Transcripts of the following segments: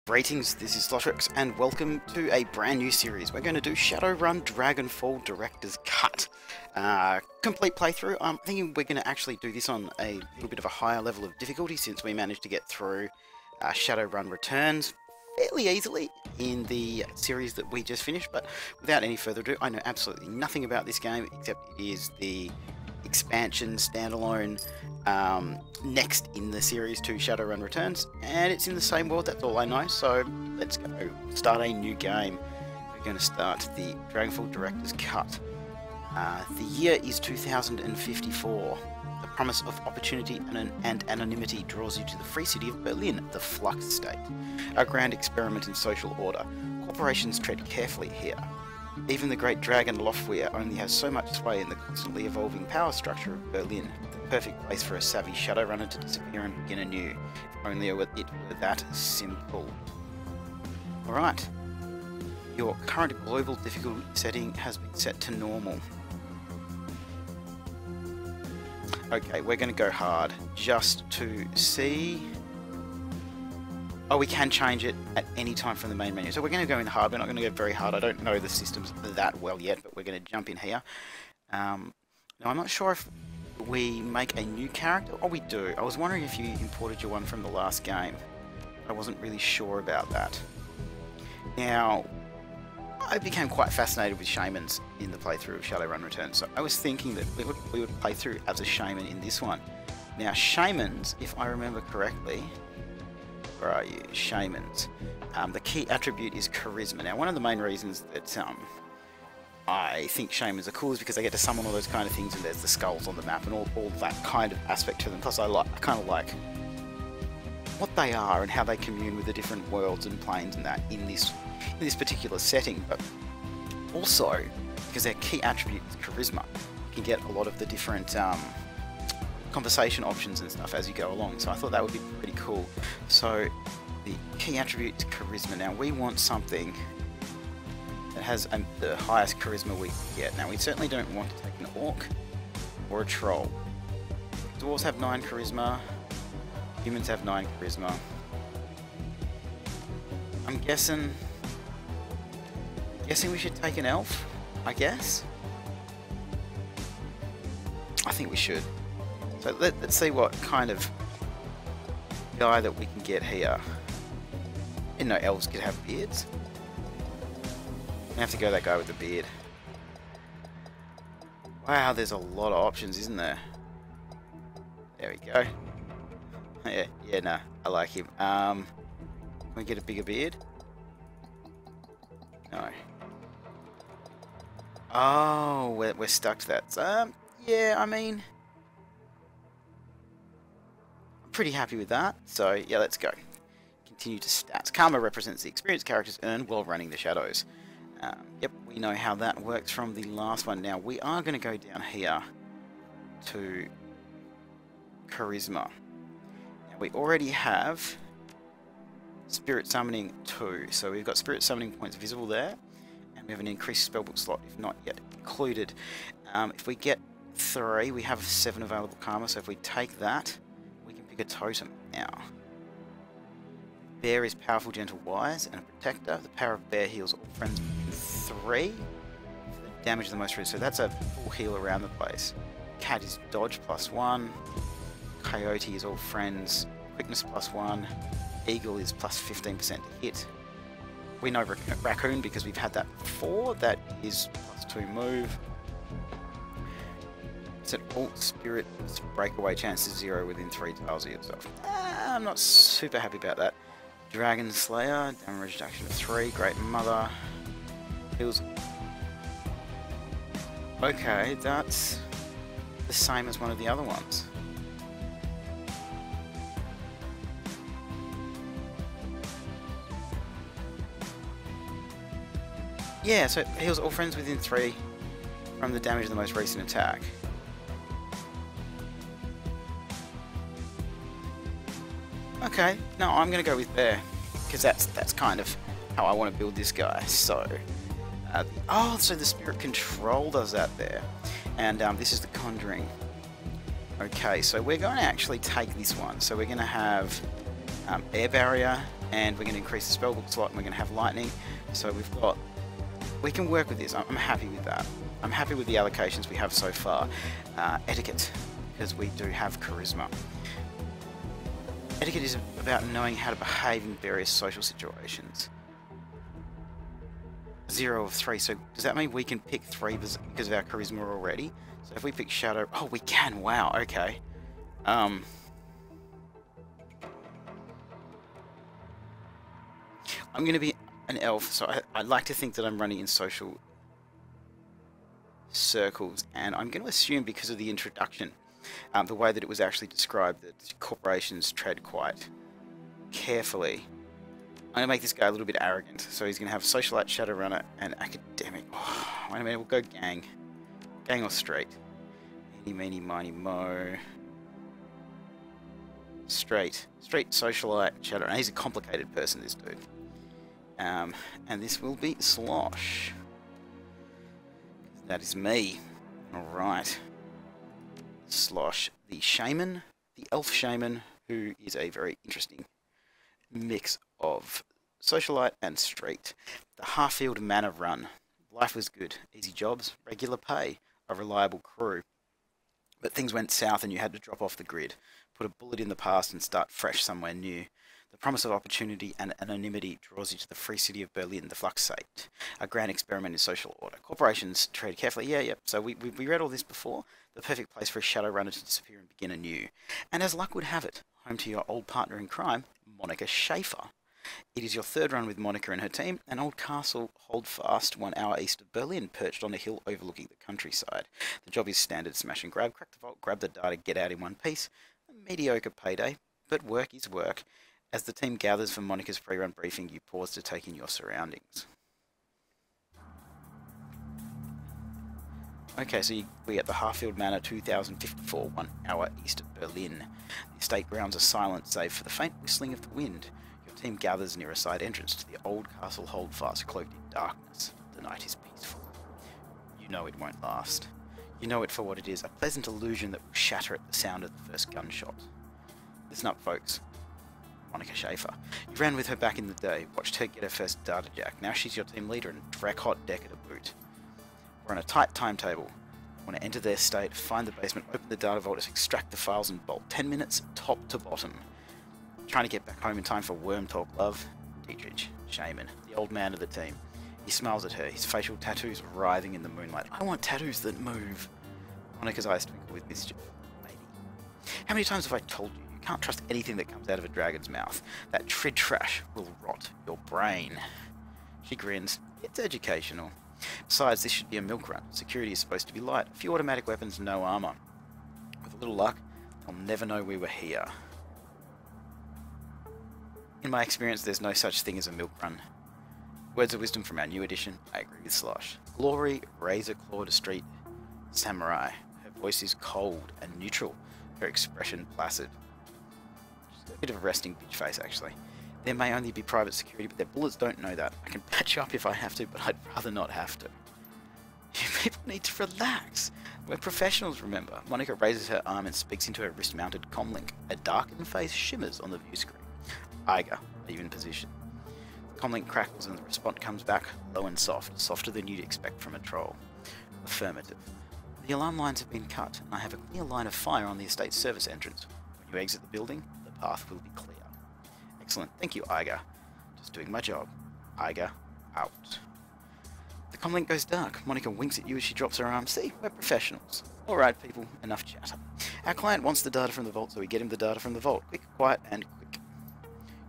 Greetings, this is Slotrex, and welcome to a brand new series. We're going to do Shadowrun Dragonfall Director's Cut. Complete playthrough. I'm thinking we're going to actually do this on a little bit of a higher level of difficulty since we managed to get through Shadowrun Returns fairly easily in the series that we just finished. But without any further ado, I know absolutely nothing about this game except it is the expansion standalone next in the series to Shadowrun Returns, and it's in the same world. That's all I know, so let's go start a new game. We're going to start the Dragonfall Director's Cut. The year is 2054. The promise of opportunity and anonymity draws you to the free city of Berlin, the Flux State, a grand experiment in social order. Corporations tread carefully here. Even the Great Dragon Feuerschwinge only has so much sway in the constantly evolving power structure of Berlin, the perfect place for a savvy Shadowrunner to disappear and begin anew, if only it were that simple. Alright, your current global difficulty setting has been set to normal. Okay, we're going to go hard, just to see... Oh, we can change it at any time from the main menu. So we're going to go in hard. We're not going to go very hard. I don't know the systems that well yet, but we're going to jump in here. Now, I'm not sure if we make a new character. Oh, we do. I was wondering if you imported your one from the last game. I wasn't really sure about that. Now, I became quite fascinated with shamans in the playthrough of Shadowrun Returns. So I was thinking that we would play through as a shaman in this one. Now, shamans, if I remember correctly... Where are you? Shamans. The key attribute is charisma. Now, one of the main reasons that I think shamans are cool is because they get to summon all those kind of things, and there's the skulls on the map and all that kind of aspect to them. Plus, I kind of like what they are and how they commune with the different worlds and planes and that in this particular setting. But also, because their key attribute is charisma, you can get a lot of the different conversation options and stuff as you go along, so I thought that would be pretty cool. So the key attribute is charisma. Now we want something that has the highest charisma we can get. Now we certainly don't want to take an orc or a troll. Dwarves have 9 charisma, humans have 9 charisma. I'm guessing we should take an elf, I guess. I think we should. So let's see what kind of guy that we can get here. I didn't know elves could have beards. I have to go that guy with the beard. Wow, there's a lot of options, isn't there? There we go. Yeah, no, I like him. Can we get a bigger beard? No. Oh, we're stuck to that. Yeah, I mean... pretty happy with that, so yeah, let's go. Continue to stats. Karma represents the experience characters earned while running the shadows. Yep, we know how that works from the last one. Now we are going to go down here to charisma. Now, we already have spirit summoning 2, so we've got spirit summoning points visible there, and we have an increased spellbook slot if not yet included. If we get 3, we have 7 available karma, so if we take that, a totem. Now, Bear is powerful, gentle, wise, and a protector. The power of Bear heals all friends within 3. The damage the most, so that's a full heal around the place. Cat is dodge +1. Coyote is all friends, quickness +1. Eagle is +15% to hit. We know Raccoon because we've had that before. That is +2 move. It's an alt spirit breakaway chance is 0 within 3 tiles of yourself. I'm not super happy about that. Dragon Slayer, damage reduction of 3. Great Mother. Heals. Okay, that's the same as one of the other ones. Yeah, so it heals all friends within 3 from the damage of the most recent attack. Okay, no, I'm going to go with Bear, because that's kind of how I want to build this guy. So, so the Spirit Control does that there, and this is the Conjuring. Okay, so we're going to actually take this one. So we're going to have air barrier, and we're going to increase the spellbook slot, and we're going to have lightning. So we can work with this. I'm happy with that. I'm happy with the allocations we have so far. Etiquette, because we do have charisma. Etiquette is about knowing how to behave in various social situations. 0 of 3, so does that mean we can pick 3 because of our charisma already? So if we pick Shadow... Oh, we can! Wow, okay. I'm going to be an elf, so I like to think that I'm running in social circles, and I'm going to assume because of the introduction, the way that it was actually described, that corporations tread quite carefully. I'm going to make this guy a little bit arrogant, so he's going to have Socialite, Shadowrunner, and Academic. Oh, wait a minute, we'll go Gang. Gang or Straight? Eeny, meeny, miny, mo. Straight. Straight, Socialite, Shadowrunner. He's a complicated person, this dude. And this will be Slosh. That is me. Alright. Slosh, the Shaman, the Elf Shaman, who is a very interesting mix of Socialite and Straight. The Harfield Manor Run. Life was good. Easy jobs, regular pay, a reliable crew. But things went south and you had to drop off the grid, put a bullet in the past and start fresh somewhere new. The promise of opportunity and anonymity draws you to the free city of Berlin, the Flux State, a grand experiment in social order. Corporations tread carefully. Yeah. So we read all this before. The perfect place for a Shadowrunner to disappear and begin anew. And as luck would have it, home to your old partner in crime, Monica Schaefer. It is your third run with Monica and her team, an old castle holdfast 1 hour east of Berlin, perched on a hill overlooking the countryside. The job is standard smash and grab, crack the vault, grab the data, get out in one piece. A mediocre payday, but work is work. As the team gathers for Monica's pre-run briefing, you pause to take in your surroundings. Okay, so we get the Harfield Manor 2054, 1 hour east of Berlin. The estate grounds are silent save for the faint whistling of the wind. Your team gathers near a side entrance to the old castle holdfast cloaked in darkness. The night is peaceful. You know it won't last. You know it for what it is, a pleasant illusion that will shatter at the sound of the first gunshot. Listen up, folks. Monica Schaefer. You ran with her back in the day, watched her get her first data jack. Now she's your team leader and Drak-hot deck to boot. We're on a tight timetable. I want to enter their state, find the basement, open the data vault, extract the files and bolt. 10 minutes, top to bottom. Trying to get back home in time for worm talk, love. Dietrich, Shaman, the old man of the team. He smiles at her, his facial tattoos writhing in the moonlight. I want tattoos that move. Monica's eyes twinkle with mischief. Maybe. How many times have I told you? You can't trust anything that comes out of a dragon's mouth. That trid trash will rot your brain. She grins. It's educational. Besides, this should be a milk run. Security is supposed to be light. A few automatic weapons, no armor. With a little luck, they'll never know we were here. In my experience, there's no such thing as a milk run. Words of wisdom from our new edition. I agree with Slosh. Glory, razor-clawed street samurai. Her voice is cold and neutral. Her expression placid. She's got a bit of a resting bitch face, actually. There may only be private security, but their bullets don't know that. I can patch you up if I have to, but I'd rather not have to. You people need to relax. We're professionals, remember. Monica raises her arm and speaks into her wrist-mounted comlink. A darkened face shimmers on the view screen. Iga, even position. The comlink crackles and the response comes back low and soft, softer than you'd expect from a troll. Affirmative. The alarm lines have been cut, and I have a clear line of fire on the estate service entrance. When you exit the building, the path will be clear. Excellent. Thank you, Iga. Just doing my job. Iga, out. The comlink goes dark. Monica winks at you as she drops her arm. See, we're professionals. Alright, people, enough chatter. Our client wants the data from the vault, so we get him the data from the vault. Quick, quiet, and quick.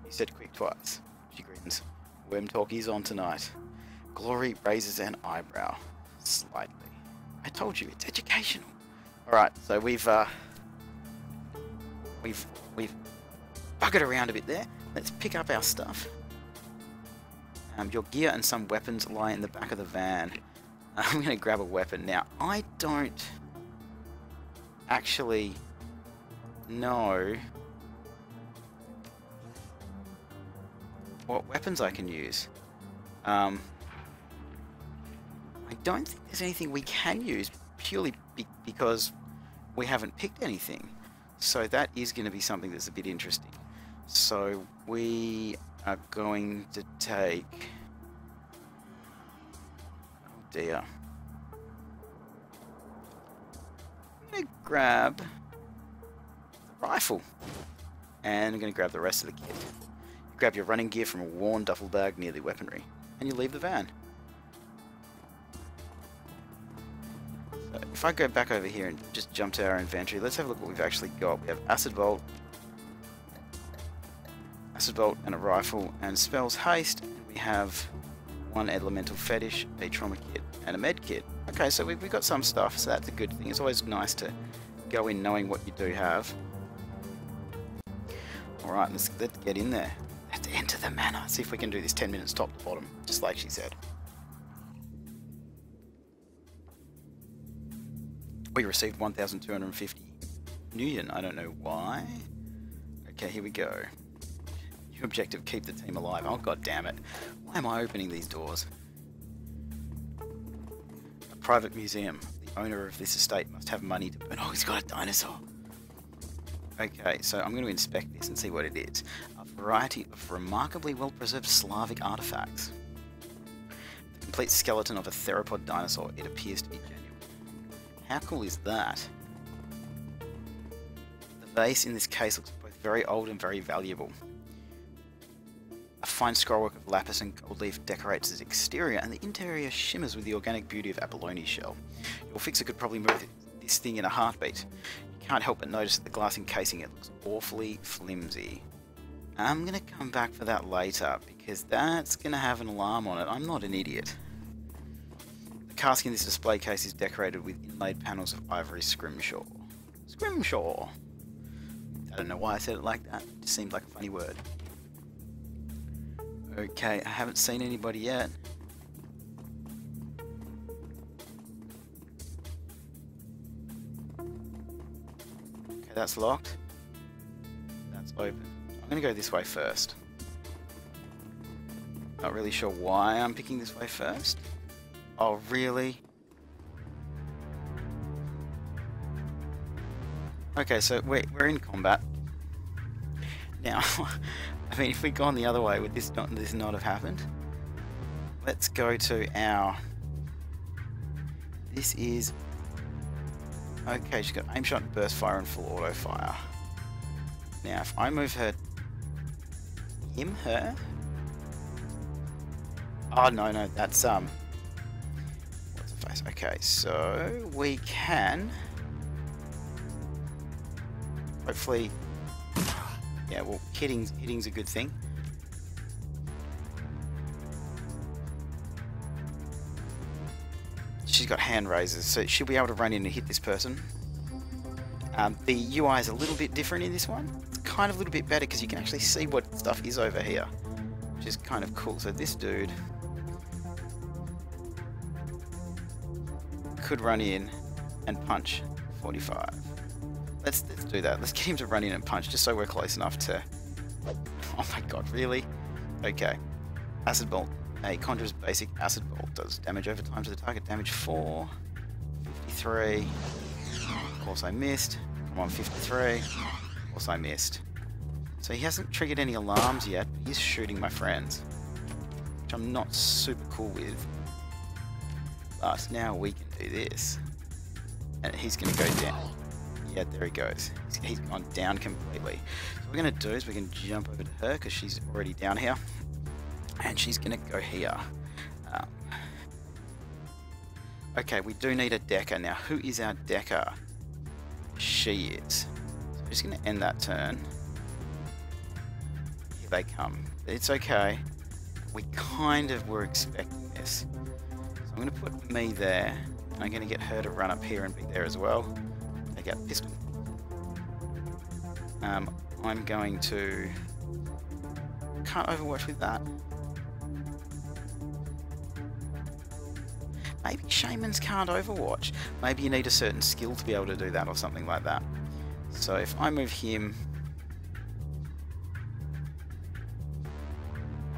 You said quick twice. She grins. Worm talk is on tonight. Glory raises an eyebrow. Slightly. I told you, it's educational. Alright, so we've buggered around a bit there. Let's pick up our stuff. Your gear and some weapons lie in the back of the van. I'm going to grab a weapon. Now, I don't actually know what weapons I can use. I don't think there's anything we can use, purely because we haven't picked anything. So that is going to be something that's a bit interesting. So we are going to take... Oh dear. I'm going to grab the rifle. And I'm going to grab the rest of the kit. You grab your running gear from a worn duffel bag near the weaponry. And you leave the van. So if I go back over here and just jump to our inventory, let's have a look what we've actually got. We have acid bolt and a rifle, and spells haste. And we have one elemental fetish, a trauma kit, and a med kit. Okay, so we've got some stuff, so that's a good thing. It's always nice to go in knowing what you do have. Alright, let's get in there. Let's enter the manor. See if we can do this 10 minutes top to bottom, just like she said. We received 1,250 Nuyen. I don't know why. Okay, here we go. New objective, keep the team alive. Oh, god damn it. Why am I opening these doors? A private museum. The owner of this estate must have money to burn. Oh, he's got a dinosaur. Okay, so I'm going to inspect this and see what it is. A variety of remarkably well-preserved Slavic artifacts. The complete skeleton of a theropod dinosaur. It appears to be genuine. How cool is that? The vase in this case looks both very old and very valuable. A fine scrollwork of lapis and gold leaf decorates its exterior, and the interior shimmers with the organic beauty of abalone shell. Your fixer could probably move this thing in a heartbeat. You can't help but notice that the glass encasing it looks awfully flimsy. I'm gonna come back for that later, because that's gonna have an alarm on it. I'm not an idiot. The cask in this display case is decorated with inlaid panels of ivory scrimshaw. Scrimshaw! I don't know why I said it like that. It just seems like a funny word. Okay, I haven't seen anybody yet. Okay, that's locked. That's open. I'm gonna go this way first. Not really sure why I'm picking this way first. Oh, really? Okay, so we're in combat. Now, I mean, if we'd gone the other way, would this not have happened? Let's go to our... This is... Okay, she's got aim shot, burst fire, and full auto fire. Now, if I move her... Her? Oh, no, that's, what's the face? Okay, so we can... Hopefully... Yeah, well, hitting's a good thing. She's got hand raisers, so she'll be able to run in and hit this person. The UI is a little bit different in this one. It's kind of a little bit better because you can actually see what stuff is over here, which is kind of cool. So this dude could run in and punch 45. Let's do that. Let's get him to run in and punch, just so we're close enough to... Oh my god, really? Okay. Acid Bolt. A Conjurer's basic Acid Bolt does damage over time to the target. Damage 4. 53. Of course I missed. Come on, 53. Of course I missed. So he hasn't triggered any alarms yet, but he's shooting my friends, which I'm not super cool with. But now we can do this. And he's going to go down. Yeah, there he goes. He's gone down completely. So what we're going to do is we're going to jump over to her because she's already down here. And she's going to go here. Okay, we do need a decker. Now, who is our decker? She is. So we're just going to end that turn. Here they come. It's okay. We kind of were expecting this. So I'm going to put me there. And I'm going to get her to run up here and be there as well. Take out the pistol. I'm going to... Can't overwatch with that. Maybe shamans can't overwatch. Maybe you need a certain skill to be able to do that or something like that. So if I move him...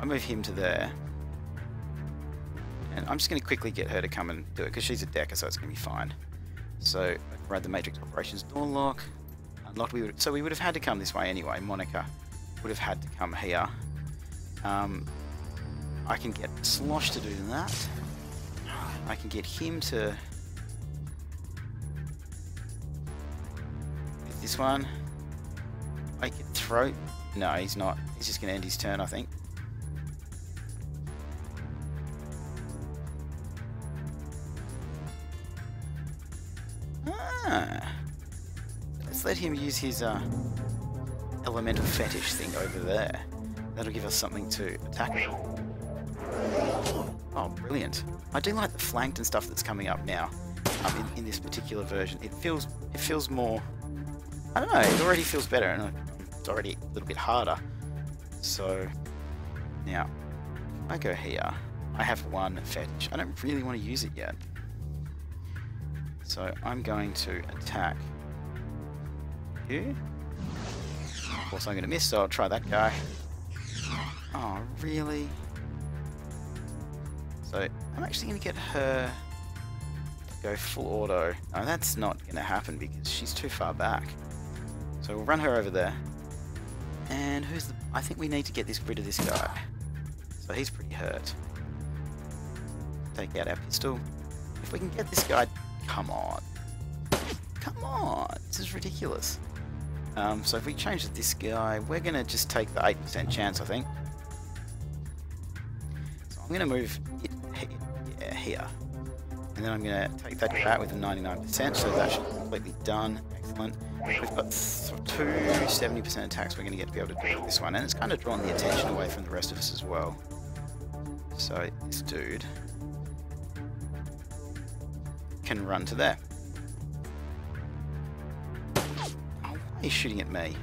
I move him to there. And I'm just going to quickly get her to come and do it because she's a decker, so it's going to be fine. So I read the Matrix Operations door lock. Unlocked. So we would have had to come this way anyway. Monica would have had to come here. I can get Slosh to do that. I can get him to... this one. I could throw... no, he's not. He's just going to end his turn, I think. Let's let him use his elemental fetish thing over there. That'll give us something to attack with. Oh, brilliant. I do like the flanked and stuff that's coming up now in this particular version. It feels more... I don't know, it already feels better, and it's already a little bit harder. So, now, if I go here, I have one fetish. I don't really want to use it yet. So, I'm going to attack you. Of course, I'm going to miss, so I'll try that guy. Oh, really? So, I'm actually going to get her to go full auto. No, that's not going to happen because she's too far back. So we'll run her over there. And who's the... I think we need to get rid of this guy. So he's pretty hurt. Take out our pistol. If we can get this guy... come on. Come on. This is ridiculous. So if we change to this guy, we're going to just take the 8% chance, I think. So I'm going to move it here. And then I'm going to take that guy out with a 99%, so that should be completely done. Excellent. We've got two 70% attacks we're going to be able to do with this one, and it's kind of drawn the attention away from the rest of us as well. So this dude can run to there. Oh, why are you shooting at me?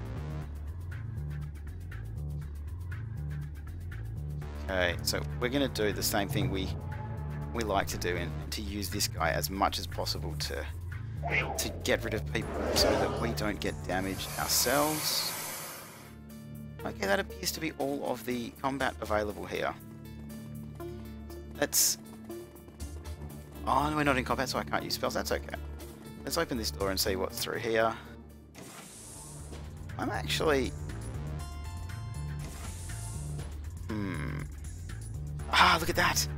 Okay, so we're going to do the same thing we like to do, and to use this guy as much as possible to get rid of people so that we don't get damaged ourselves. Okay, that appears to be all of the combat available here. Let's... oh, no, we're not in combat, so I can't use spells. That's okay. Let's open this door and see what's through here. I'm actually... ah, look at that!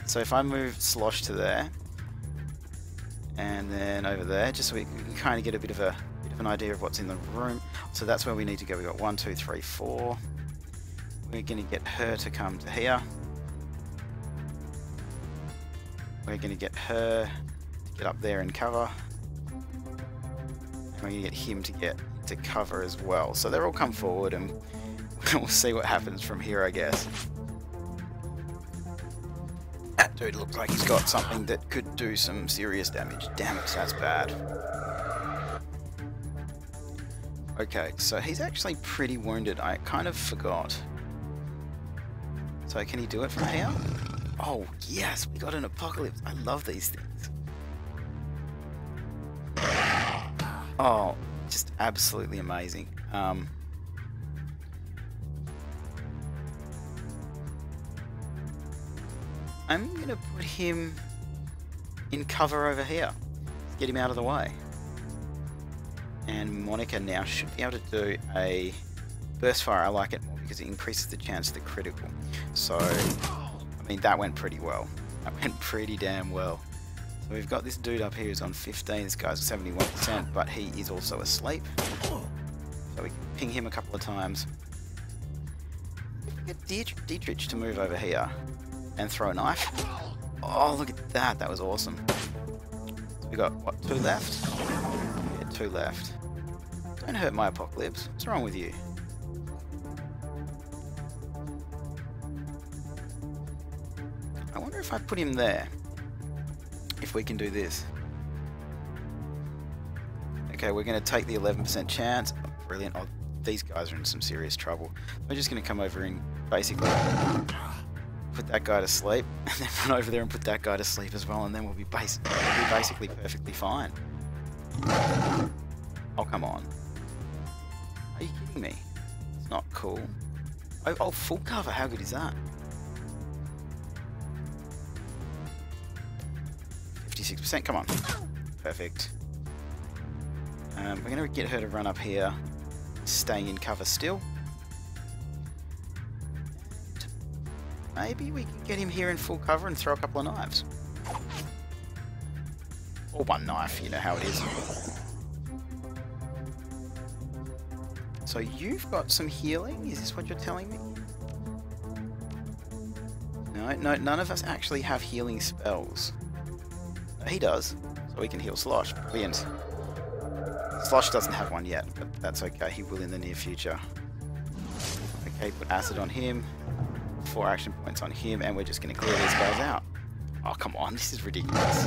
So if I move Slosh to there, and then over there, just so we can kind of get a bit of an idea of what's in the room. So that's where we need to go. We've got 1, 2, 3, 4. We're going to get her to come to here. We're going to get her to get up there and cover. And we're going to get him to get to cover as well. So they'll all come forward, and we'll see what happens from here, I guess. That dude looks like he's got something that could do some serious damage. Damn it, that's bad. Okay, so he's actually pretty wounded. I kind of forgot. So can he do it from here? Oh, yes, we got an apocalypse. I love these things. Oh, just absolutely amazing. I'm going to put him in cover over here. Let's get him out of the way. And Monica now should be able to do a burst fire. I like it more because it increases the chance of the critical. So, I mean, that went pretty well. That went pretty damn well. So we've got this dude up here who's on 15. This guy's 71%, but he is also asleep. So we can ping him a couple of times. Get Dietrich to move over here and throw a knife. Oh, look at that. That was awesome. So we got, what, 2 left? Yeah, 2 left. Don't hurt my apocalypse. What's wrong with you? I wonder if I put him there. If we can do this. Okay, we're going to take the 11% chance. Oh, brilliant. Oh, these guys are in some serious trouble. We're just going to come over and basically put that guy to sleep, and then run over there and put that guy to sleep as well, and then we'll be basically perfectly fine. Oh, come on. Are you kidding me? It's not cool. Oh, full cover. How good is that? 56%. Come on. Perfect. We're going to get her to run up here, staying in cover still. Maybe we can get him here in full cover and throw a couple of knives. Or one knife, you know how it is. So you've got some healing? Is this what you're telling me? No, none of us actually have healing spells. No, he does, so we can heal Slosh. Brilliant. Slosh doesn't have one yet, but that's okay. He will in the near future. Okay, put acid on him. 4 action points on him, and we're just going to clear these guys out. Oh, come on, this is ridiculous.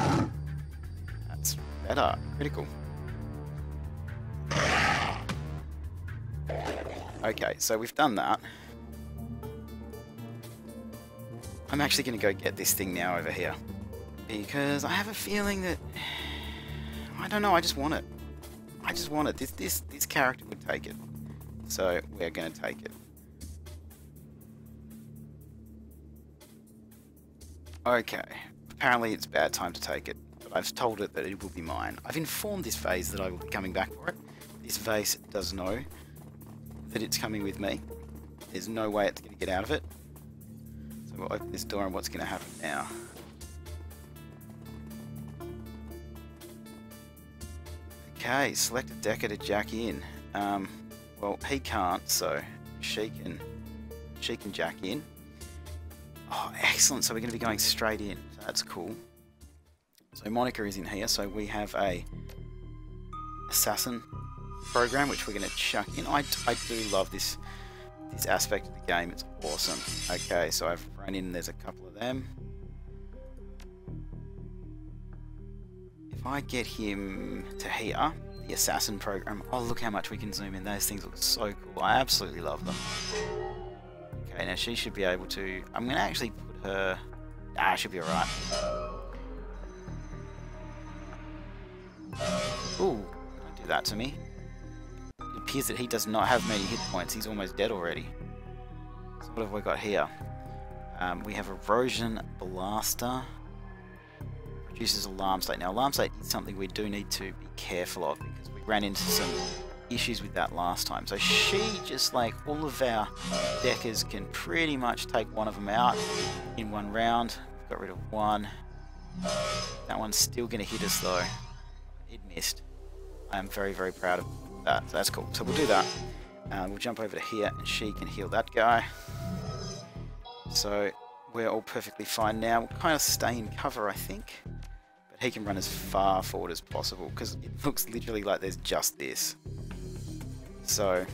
That's better. Critical. Okay, so we've done that. I'm actually going to go get this thing now over here. Because I have a feeling that... I don't know, I just want it. I just want it. This character would take it. So, we're going to take it. Okay. Apparently it's bad time to take it. But I've told it that it will be mine. I've informed this vase that I will be coming back for it. This vase does know that it's coming with me. There's no way it's going to get out of it. So we'll open this door, and what's going to happen now? Okay, select a decker to jack in. Well, he can't, so she can jack in. Oh, excellent! So we're going to be going straight in. So that's cool. So Monica is in here. So we have a assassin program, which we're going to chuck in. I do love this aspect of the game. It's awesome. Okay, so I've run in. There's a couple of them. If I get him to here, the assassin program. Oh, look how much we can zoom in. Those things look so cool. I absolutely love them. Okay, now she should be able to... I'm going to actually put her... should be alright. Ooh, don't do that to me. It appears that he does not have many hit points. He's almost dead already. So what have we got here? We have Erosion Blaster. Produces Alarm State. Now, Alarm State is something we do need to be careful of because we ran into some issues with that last time. So she, just like all of our deckers, can pretty much take one of them out in one round. We've got rid of one. That one's still going to hit us though. It missed. I am very, very proud of that. So that's cool. So we'll do that. We'll jump over to here and she can heal that guy. So we're all perfectly fine now. We'll kind of stay in cover, I think. But he can run as far forward as possible because it looks literally like there's just this. So...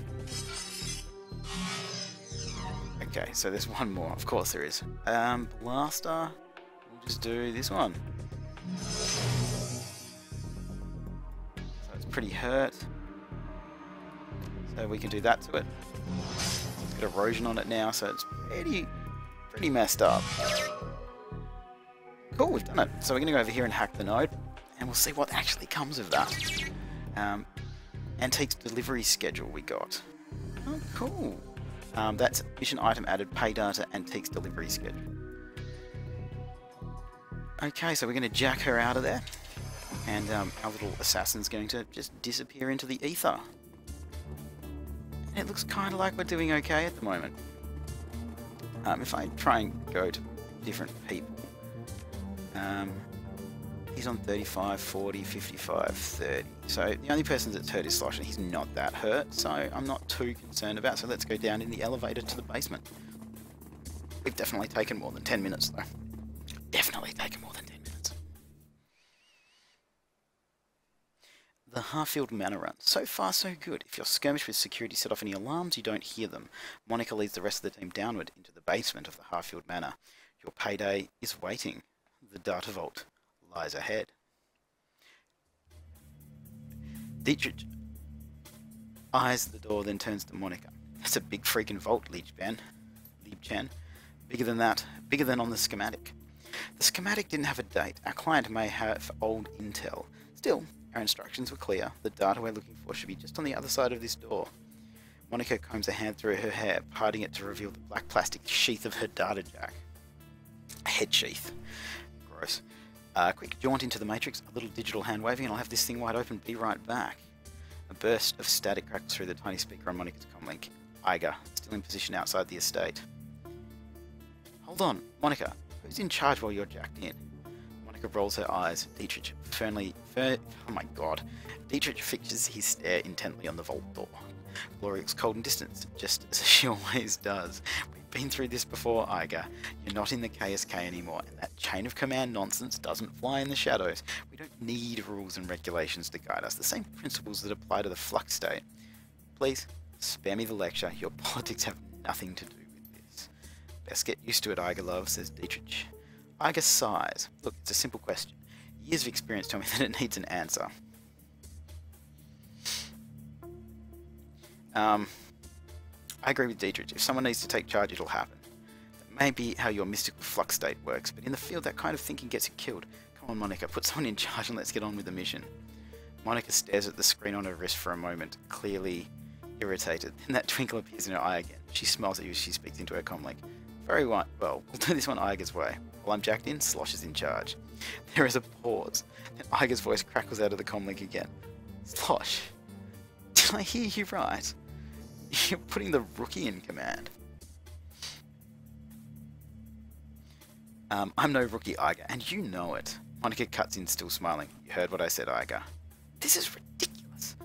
okay, so there's one more. Of course there is. Blaster. We'll just do this one. So it's pretty hurt. So we can do that to it. It's got erosion on it now, so it's pretty messed up. Cool, we've done it. So we're going to go over here and hack the node, and we'll see what actually comes of that. Antiques delivery schedule we got. Oh, cool. That's mission item added, pay data, antiques delivery schedule. Okay, so we're going to jack her out of there, and our little assassin's going to just disappear into the ether. And it looks kind of like we're doing okay at the moment. If I try and go to different people, he's on 35, 40, 55, 30. So the only person that's hurt is Slosh, and he's not that hurt, so I'm not too concerned about. So let's go down in the elevator to the basement. We've definitely taken more than 10 minutes, though. Definitely taken more than 10 minutes. The Harfield Manor Run. So far, so good. If you're skirmish with security set off any alarms, you don't hear them. Monica leads the rest of the team downward into the basement of the Harfield Manor. Your payday is waiting. The data vault lies ahead. Dietrich eyes the door, then turns to Monica. That's a big freaking vault, Liebchan. Bigger than that. Bigger than on the schematic. The schematic didn't have a date. Our client may have old intel. Still, our instructions were clear. The data we're looking for should be just on the other side of this door. Monica combs a hand through her hair, parting it to reveal the black plastic sheath of her data jack. A head sheath. Gross. Quick jaunt into the Matrix, a little digital hand waving, and I'll have this thing wide open. Be right back. A burst of static crackles through the tiny speaker on Monica's comlink. Iga, still in position outside the estate. Hold on, Monica, who's in charge while you're jacked in? Monica rolls her eyes. Dietrich oh my god. Dietrich fixes his stare intently on the vault door. Glory looks cold and distant, just as she always does. We've been through this before, Iga. You're not in the KSK anymore, and that chain of command nonsense doesn't fly in the shadows. We don't need rules and regulations to guide us, the same principles that apply to the Flux State. Please, spare me the lecture. Your politics have nothing to do with this. Best get used to it, Iga love, says Dietrich. Iga sighs. Look, it's a simple question. Years of experience tell me that it needs an answer. I agree with Dietrich. If someone needs to take charge, it'll happen. That may be how your mystical Flux State works, but in the field that kind of thinking gets you killed. Come on, Monica, put someone in charge and let's get on with the mission. Monica stares at the screen on her wrist for a moment, clearly irritated. Then that twinkle appears in her eye again. She smiles at you as she speaks into her comlink. Very well, we'll do this one Iga's way. While I'm jacked in, Slosh is in charge. There is a pause. Then Iga's voice crackles out of the comlink again. Slosh, did I hear you right? You're putting the rookie in command. I'm no rookie, Iga, and you know it. Monica cuts in, still smiling. You heard what I said, Iga. This is ridiculous.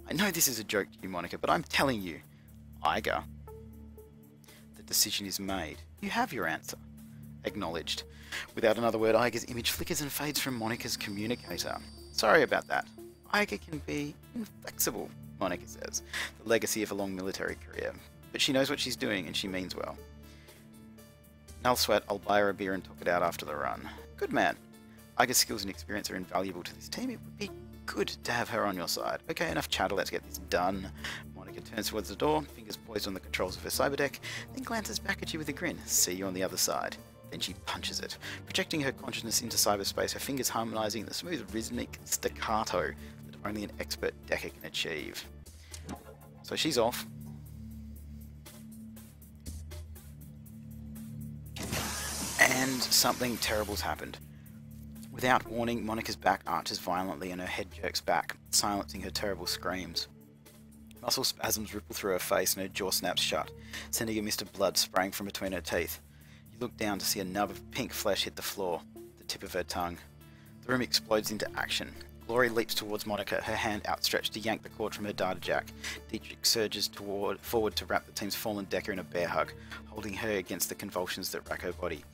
I know this is a joke to you, Monica, but I'm telling you, Iga, the decision is made. You have your answer. Acknowledged. Without another word, Iga's image flickers and fades from Monica's communicator. Sorry about that. Iga can be inflexible, Monica says, the legacy of a long military career. But she knows what she's doing, and she means well. Null sweat, I'll buy her a beer and talk it out after the run. Good man. Iga's skills and experience are invaluable to this team. It would be good to have her on your side. Okay, enough chatter, let's get this done. Monica turns towards the door, fingers poised on the controls of her cyberdeck, then glances back at you with a grin. See you on the other side. Then she punches it, projecting her consciousness into cyberspace, her fingers harmonizing the smooth rhythmic staccato that only an expert decker can achieve. So she's off. And something terrible's happened. Without warning, Monica's back arches violently and her head jerks back, silencing her terrible screams. Muscle spasms ripple through her face and her jaw snaps shut, sending a mist of blood spraying from between her teeth. You look down to see a nub of pink flesh hit the floor, the tip of her tongue. The room explodes into action. Glory leaps towards Monica, her hand outstretched to yank the cord from her data jack. Dietrich surges forward to wrap the team's fallen decker in a bear hug, holding her against the convulsions that rack her body.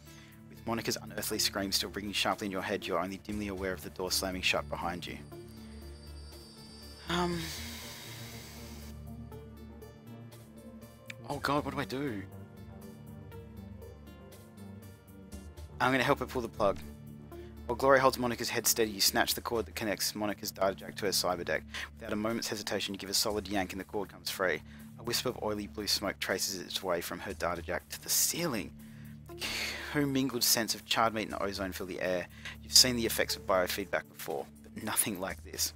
With Monica's unearthly scream still ringing sharply in your head, you're only dimly aware of the door slamming shut behind you. Oh god, what do I do? I'm going to help her pull the plug. While Glory holds Monica's head steady, you snatch the cord that connects Monica's data jack to her cyberdeck. Without a moment's hesitation, you give a solid yank and the cord comes free. A wisp of oily blue smoke traces its way from her data jack to the ceiling. The commingled sense of charred meat and ozone fill the air. You've seen the effects of biofeedback before, but nothing like this.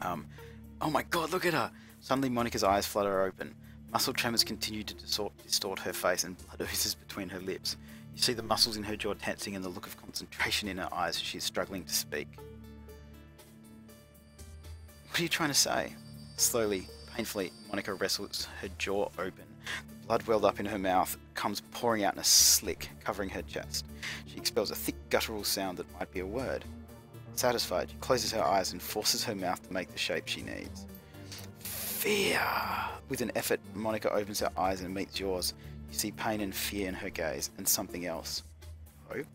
Oh my god, look at her! Suddenly Monica's eyes flutter open. Muscle tremors continue to distort her face and blood oozes between her lips. You see the muscles in her jaw tensing and the look of concentration in her eyes as she's struggling to speak. What are you trying to say? Slowly, painfully, Monica wrestles her jaw open. The blood welled up in her mouth, comes pouring out in a slick, covering her chest. She expels a thick guttural sound that might be a word. Satisfied, she closes her eyes and forces her mouth to make the shape she needs. Fear! With an effort, Monica opens her eyes and meets yours. You see pain and fear in her gaze, and something else. Hope?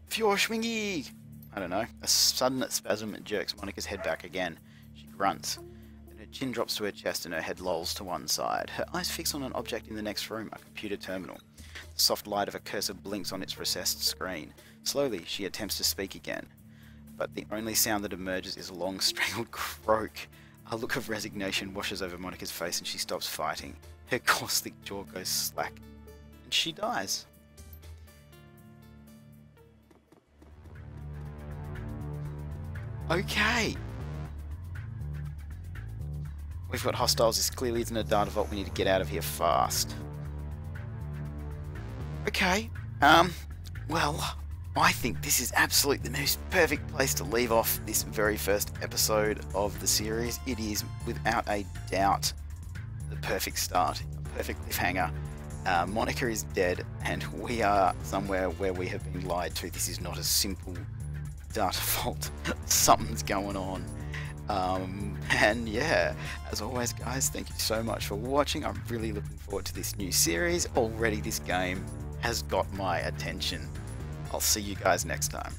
Feuerschwinge! I don't know. A sudden spasm jerks Monica's head back again. She grunts. Then her chin drops to her chest and her head lolls to one side. Her eyes fix on an object in the next room, a computer terminal. The soft light of a cursor blinks on its recessed screen. Slowly, she attempts to speak again. But the only sound that emerges is a long, strangled croak. A look of resignation washes over Monica's face and she stops fighting. Her caustic jaw goes slack, and she dies. Okay. We've got hostiles. This clearly isn't a data vault. We need to get out of here fast. Okay. Well, I think this is absolutely the most perfect place to leave off this very first episode of the series. It is, without a doubt, the perfect start, a perfect cliffhanger. Monica is dead, and we are somewhere where we have been lied to. This is not a simple data vault. Something's going on. And yeah, as always guys, thank you so much for watching. I'm really looking forward to this new series. Already this game has got my attention. I'll see you guys next time.